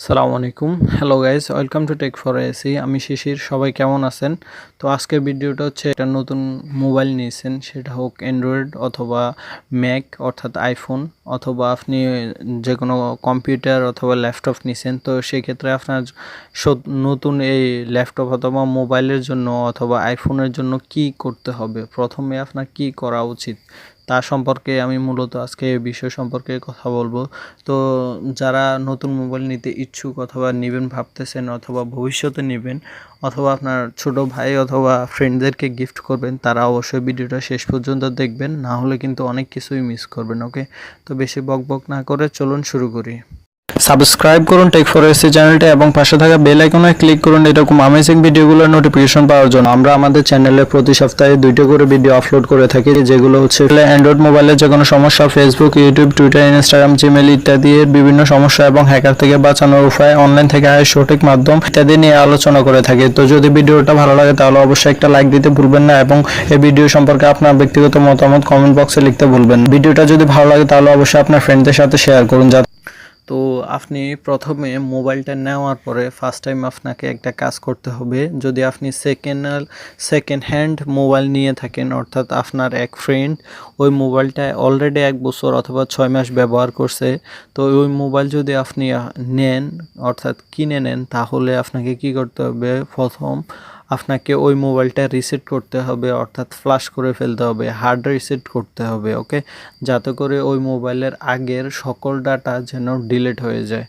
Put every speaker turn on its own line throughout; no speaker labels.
আসসালামু আলাইকুম। Hello guys, welcome to টেক4 এসি। আমি শিশির। সবাই কেমন আছেন? তো আজকের ভিডিওটা হচ্ছে একটা নতুন মোবাইল নিয়েছেন, সেটা হোক অ্যান্ড্রয়েড অথবা ম্যাক অর্থাৎ আইফোন, অথবা আপনি যে কোনো কম্পিউটার অথবা ল্যাপটপ নিয়েছেন। তো সেই ক্ষেত্রে আপনার নতুন এই ল্যাপটপ অথবা মোবাইলের জন্য অথবা আইফোনের জন্য কি করতে হবে, প্রথমে আপনার কি করা উচিত তা সম্পর্কে আমি মূলত আজকে এই বিষয় সম্পর্কে কথা বলবো। তো যারা নতুন মোবাইল নিতে ইচ্ছুক অথবা নেবেন ভাবতেছেন অথবা ভবিষ্যতে নেবেন অথবা আপনার ছোট ভাই অথবা ফ্রেন্ডদেরকে গিফট করবেন, তারা অবশ্যই ভিডিওটা শেষ পর্যন্ত দেখবেন, না হলে কিন্তু অনেক কিছুই মিস করবেন। ওকে, তো বেশি বকবক না করে চলুন শুরু করি। সাবস্ক্রাইব করুন টেক4 এসি চ্যানেলটা এবং পাশে থাকা বেল আইকনে ক্লিক করুন এরকম অ্যামেজিং ভিডিওগুলোর নোটিফিকেশন পাওয়ার জন্য। আমরা আমাদের চ্যানেলে প্রতি সপ্তাহে 2টা করে ভিডিও আপলোড করে থাকি, যেগুলো হচ্ছে অ্যান্ড্রয়েড মোবাইলের যে কোনো সমস্যা, Facebook, YouTube, Twitter, Instagram, Gmail ইত্যাদি বিভিন্ন সমস্যা এবং হ্যাকার থেকে বাঁচানোর উপায়, অনলাইন থেকে আয়ের সঠিক মাধ্যম ইত্যাদি নিয়ে আলোচনা করে থাকি। তো যদি ভিডিওটা ভালো লাগে তাহলে অবশ্যই একটা লাইক দিতে ভুলবেন না এবং এই ভিডিও সম্পর্কে আপনার ব্যক্তিগত মতামত কমেন্ট বক্সে লিখতে ভুলবেন। ভিডিওটা যদি ভালো লাগে তাহলে অবশ্যই আপনার ফ্রেন্ডদের সাথে শেয়ার করুন। তো আপনি প্রথমে মোবাইলটা নেওয়ার পরে ফার্স্ট টাইম আপনাকে একটা কাজ করতে হবে। যদি আপনি সেকেন্ড হ্যান্ড মোবাইল নিয়ে থাকেন, অর্থাৎ আপনার এক ফ্রেন্ড ওই মোবাইলটা অলরেডি 1 বছর অথবা 6 মাস ব্যবহার করছে, তো ওই মোবাইল যদি আপনি নেন অর্থাৎ কিনে নেন, তাহলে আপনাকে কি করতে হবে? প্রথম আপনাকে ওই মোবাইলটা রিসেট করতে হবে, অর্থাৎ ফ্লাশ করে ফেলতে হবে, হার্ড রিসেট করতে হবে। ওকে, যাতে করে ওই মোবাইলের আগের সকল ডাটা যেন ডিলিট হয়ে যায়।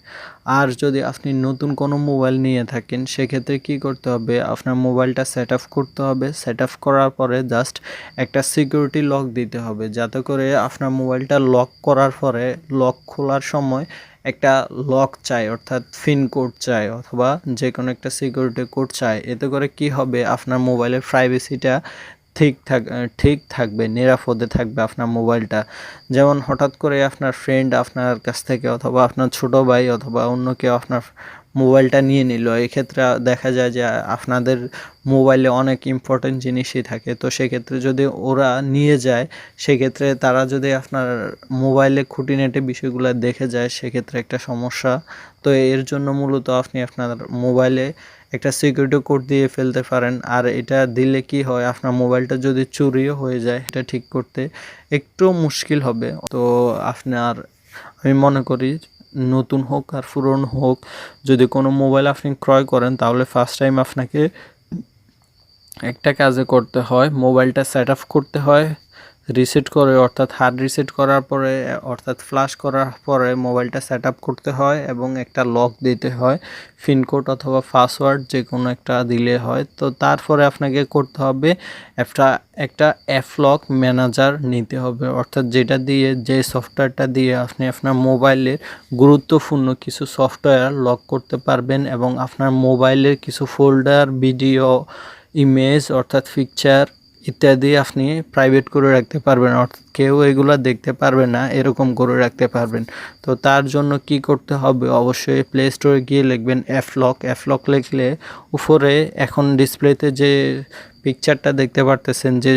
আর যদি আপনি নতুন কোনো মোবাইল নিয়ে থাকেন, সেক্ষেত্রে কি করতে হবে? আপনার মোবাইলটা সেট আপ করতে হবে। সেট আপ করার পরে জাস্ট একটা সিকিউরিটি লক দিতে হবে, যাতে করে আপনার মোবাইলটা লক করার পরে লক খোলার সময় একটা লক চাই, অর্থাৎ পিন কোড চাই অথবা যে কোনো একটা সিকিউরিটি কোড চাই। এতে করে কি হবে? আপনার মোবাইলের প্রাইভেসিটা ঠিক থাকবে, নিরাপদে থাকবে আপনার মোবাইলটা। যেমন হঠাৎ করে আপনার ফ্রেন্ড আপনার কাছ থেকে অথবা আপনার ছোট ভাই অথবা অন্য কেউ আপনার মোবাইলটা নিয়ে নিল, এক্ষেত্রে দেখা যায় যে আপনাদের মোবাইলে অনেক ইম্পর্টেন্ট জিনিসই থাকে। তো সেক্ষেত্রে যদি ওরা নিয়ে যায়, সেক্ষেত্রে তারা যদি আপনার মোবাইলে খুঁটিনাটি বিষয়গুলো দেখে যায়, সেক্ষেত্রে একটা সমস্যা। তো এর জন্য মূলত আপনি আপনার মোবাইলে একটা সিকিউরিটি কোড দিয়ে ফেলতে পারেন। আর এটা দিলে কি হয়, আপনার মোবাইলটা যদি চুরিও হয়ে যায়, এটা ঠিক করতে একটু মুশকিল হবে। তো আমি মনে করি নতুন হোক আর পুরনো হোক, যদি কোনো মোবাইল আপনি ক্রয় করেন, তাহলে ফার্স্ট টাইম আপনাকে একটা কাজে করতে হয়, মোবাইলটা সেট আপ করতে হয় রিসেট করে, অর্থাৎ হার্ড রিসেট করার পরে অর্থাৎ ফ্লাশ করার পরে মোবাইলটা সেট আপ করতে হয় এবং একটা লক দিতে হয়, পিনকোড অথবা পাসওয়ার্ড যে কোনো একটা দিলে হয়। তো তারপরে আপনাকে করতে হবে একটা অ্যাপলক ম্যানেজার নিতে হবে, অর্থাৎ যে সফটওয়্যারটা দিয়ে আপনি আপনার মোবাইলের গুরুত্বপূর্ণ কিছু সফটওয়্যার লক করতে পারবেন এবং আপনার মোবাইলের কিছু ফোল্ডার, ভিডিও, ইমেজ অর্থাৎ পিকচার ইত্যাদি আপনি প্রাইভেট করে রাখতে পারবেন, অর্থাৎ কেউ এগুলো দেখতে পারবে না, এরকম করে রাখতে পারবেন। তো তার জন্য কি করতে হবে? অবশ্যই প্লে স্টোরে গিয়ে লিখবেন অ্যাপলক লিখলে উপরে এখন ডিসপ্লেতে যে পিকচারটা দেখতে পারতেছেন, যে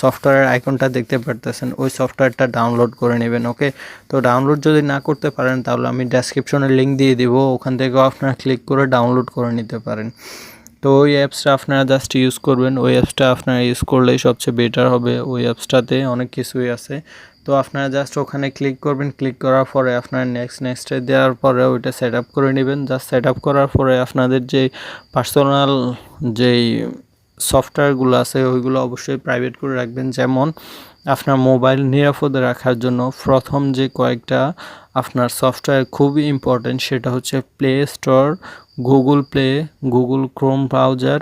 সফটওয়্যারের আইকনটা দেখতে পারতেছেন, ওই সফটওয়্যারটা ডাউনলোড করে নেবেন। ওকে, তো ডাউনলোড যদি না করতে পারেন তাহলে আমি ডেসক্রিপশনে লিঙ্ক দিয়ে দিব, ওখান থেকেও আপনারা ক্লিক করে ডাউনলোড করে নিতে পারেন। তো ওই অ্যাপসটা আপনারা জাস্ট ইউজ করবেন, ওই অ্যাপসটা আপনারা ইউজ করলেই সবচেয়ে বেটার হবে। ওই অ্যাপসটাতে অনেক কিছুই আছে। তো আপনারা জাস্ট ওখানে ক্লিক করবেন, ক্লিক করার পরে আপনারা নেক্সটে দেওয়ার পরে ওইটা সেট আপ করে নেবেন। জাস্ট সেট আপ করার পরে আপনাদের যে পার্সোনাল যেই সফটওয়্যারগুলো আছে ওইগুলো অবশ্যই প্রাইভেট করে রাখবেন। যেমন আপনার মোবাইল নিরাপদে রাখার জন্য প্রথম যে কয়েকটা আপনার সফটওয়্যার খুবই ইম্পর্টেন্ট, সেটা হচ্ছে play store, Google play, Google Chrome browser,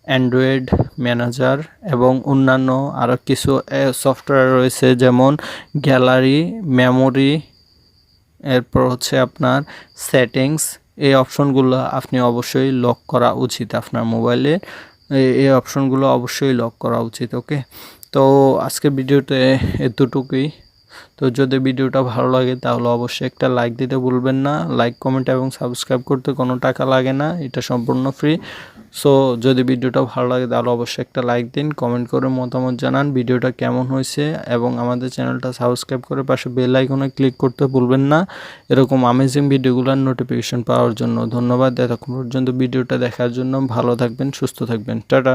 Android manager এবং অন্যান্য আরও কিছু সফটওয়্যার রয়েছে, যেমন গ্যালারি, মেমোরি, এরপর হচ্ছে আপনার সেটিংস। এই অপশনগুলো আপনি অবশ্যই লক করা উচিত আপনার মোবাইলে, এই অপশনগুলো অবশ্যই লক করা উচিত। ওকে, তো আজকের ভিডিওতে এতটুকুই। তো যদি ভিডিওটা ভালো লাগে তাহলে অবশ্যই একটা লাইক দিতে ভুলবেন না। লাইক, কমেন্ট এবং সাবস্ক্রাইব করতে কোনো টাকা লাগে না, এটা সম্পূর্ণ ফ্রি। সো যদি ভিডিওটা ভালো লাগে তাহলে অবশ্যই একটা লাইক দিন, কমেন্ট করে মতামত জানান ভিডিওটা কেমন হয়েছে, এবং আমাদের চ্যানেলটা সাবস্ক্রাইব করে পাশে বেল আইকনে ক্লিক করতে ভুলবেন না এরকম অ্যামেজিং ভিডিওগুলোর নোটিফিকেশন পাওয়ার জন্য। ধন্যবাদ এতক্ষণ পর্যন্ত ভিডিওটা দেখার জন্য। ভালো থাকবেন, সুস্থ থাকবেন, টাটা।